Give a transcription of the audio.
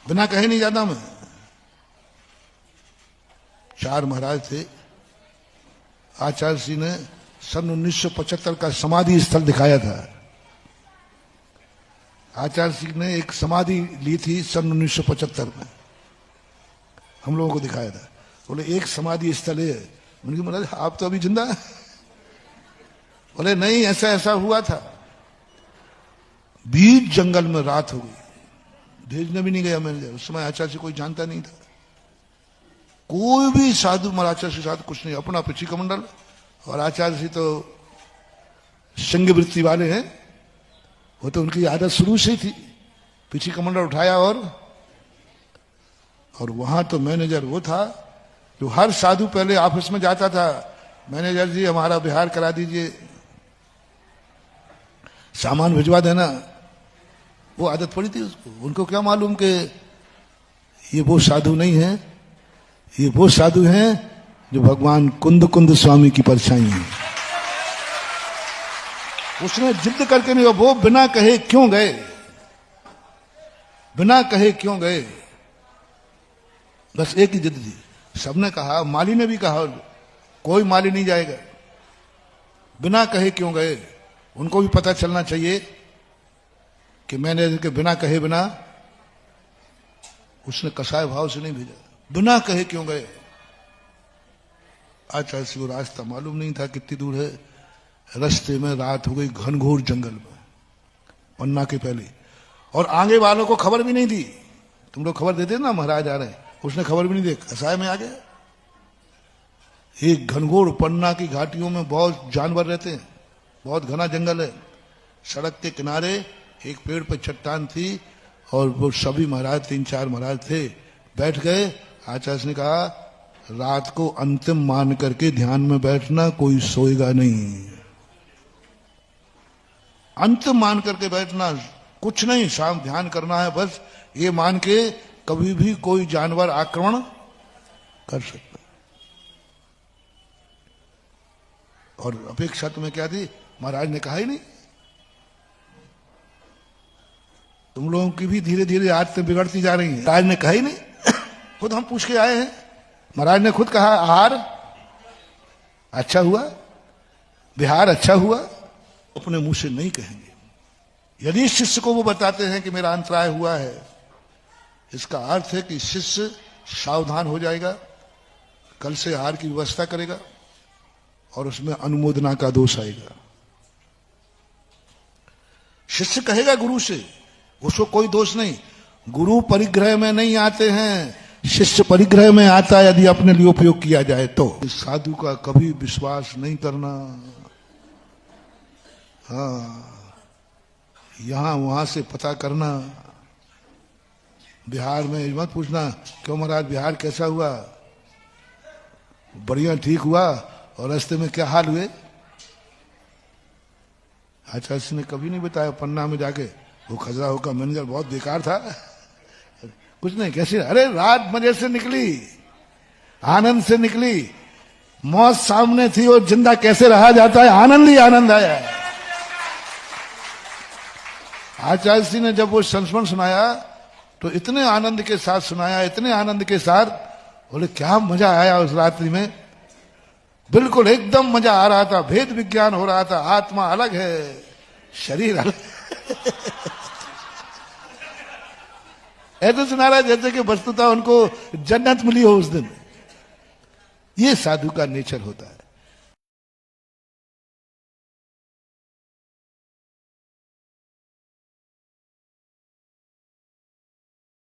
बिना कहे नहीं जाता मैं। 4 महाराज थे। आचार्य जी ने सन 1975 का समाधि स्थल दिखाया था। आचार्य जी ने एक समाधि ली थी सन 1975 में, हम लोगों को दिखाया था। बोले एक समाधि स्थल है। उनकी महाराज आप तो अभी जिंदा है? बोले नहीं, ऐसा ऐसा हुआ था। बीच जंगल में रात हो गई, भेजने भी नहीं गया मैंने। उस समय आचार्य जी कोई जानता नहीं था, कोई भी साधु महाराज के साथ कुछ नहीं, अपना पिछी कमंडल। और आचार्य जी तो संग वृत्ति वाले हैं, वो तो उनकी आदत शुरू से ही थी। पिछी कमंडल उठाया और वहां तो मैनेजर वो था जो हर साधु पहले ऑफिस में जाता था, मैनेजर जी हमारा बिहार करा दीजिए, सामान भिजवा देना। वो आदत पड़ी थी उसको। उनको क्या मालूम कि ये वो साधु नहीं है, ये वो साधु हैं जो भगवान कुंद कुंद स्वामी की परछाई है। उसने जिद करके नहीं, वो बिना कहे क्यों गए, बिना कहे क्यों गए, बस एक ही जिद थी। सबने कहा, माली ने भी कहा कोई माली नहीं जाएगा। बिना कहे क्यों गए? उनको भी पता चलना चाहिए कि मैंने इनके बिना कहे बिना, उसने कसाय भाव से नहीं भेजा। बिना कहे क्यों गए? आचार्य जी को रास्ता मालूम नहीं था कितनी दूर है। रास्ते में रात हो गई घनघोर जंगल में, पन्ना के पहले। और आगे वालों को खबर भी नहीं दी। तुम लोग खबर देते ना महाराज आ रहे हैं, उसने खबर भी नहीं दी, कसाय में आ गया। एक घनघोर पन्ना की घाटियों में बहुत जानवर रहते हैं, बहुत घना जंगल है। सड़क के किनारे एक पेड़ पर चट्टान थी और वो सभी महाराज 3-4 महाराज थे, बैठ गए। आचार्य ने कहा रात को अंतिम मान करके ध्यान में बैठना, कोई सोएगा नहीं। अंतिम मान करके बैठना, कुछ नहीं, शाम ध्यान करना है बस, ये मान के कभी भी कोई जानवर आक्रमण कर सकता। और अपेक्षा तुम्हें क्या थी? महाराज ने कहा ही नहीं। तुम लोगों की भी धीरे धीरे आदतें बिगड़ती जा रही हैं। महाराज ने कहा ही नहीं। खुद हम पूछ के आए हैं, महाराज ने खुद कहा आहार अच्छा हुआ, विहार अच्छा हुआ। अपने मुंह से नहीं कहेंगे। यदि शिष्य को वो बताते हैं कि मेरा अंतराय हुआ है, इसका अर्थ है कि शिष्य सावधान हो जाएगा, कल से आहार की व्यवस्था करेगा और उसमें अनुमोदना का दोष आएगा। शिष्य कहेगा गुरु से, उसको कोई दोष नहीं। गुरु परिग्रह में नहीं आते हैं, शिष्य परिग्रह में आता है यदि अपने लिए उपयोग किया जाए तो। इस साधु का कभी विश्वास नहीं करना। हाँ, यहां वहां से पता करना। बिहार में मत पूछना क्यों महाराज बिहार कैसा हुआ, बढ़िया ठीक हुआ, और रास्ते में क्या हाल हुए। आचार्य ने कभी नहीं बताया। पन्ना में जाके वो खजुराहो का मैनेजर बहुत बेकार था, कुछ नहीं, कैसे, अरे रात मजे से निकली, आनंद से निकली, मौत सामने थी और जिंदा कैसे रहा जाता है, आनंद ही आनंद आया। आचार्य जी ने जब वो संस्मरण सुनाया तो इतने आनंद के साथ सुनाया, इतने आनंद के साथ, बोले क्या मजा आया उस रात्रि में, बिल्कुल एकदम मजा आ रहा था। भेद विज्ञान हो रहा था, आत्मा अलग है, शरीर अलग। ऐसे सुना रहा जैसे कि वस्तुतः उनको जन्नत मिली हो उस दिन। ये साधु का नेचर होता है।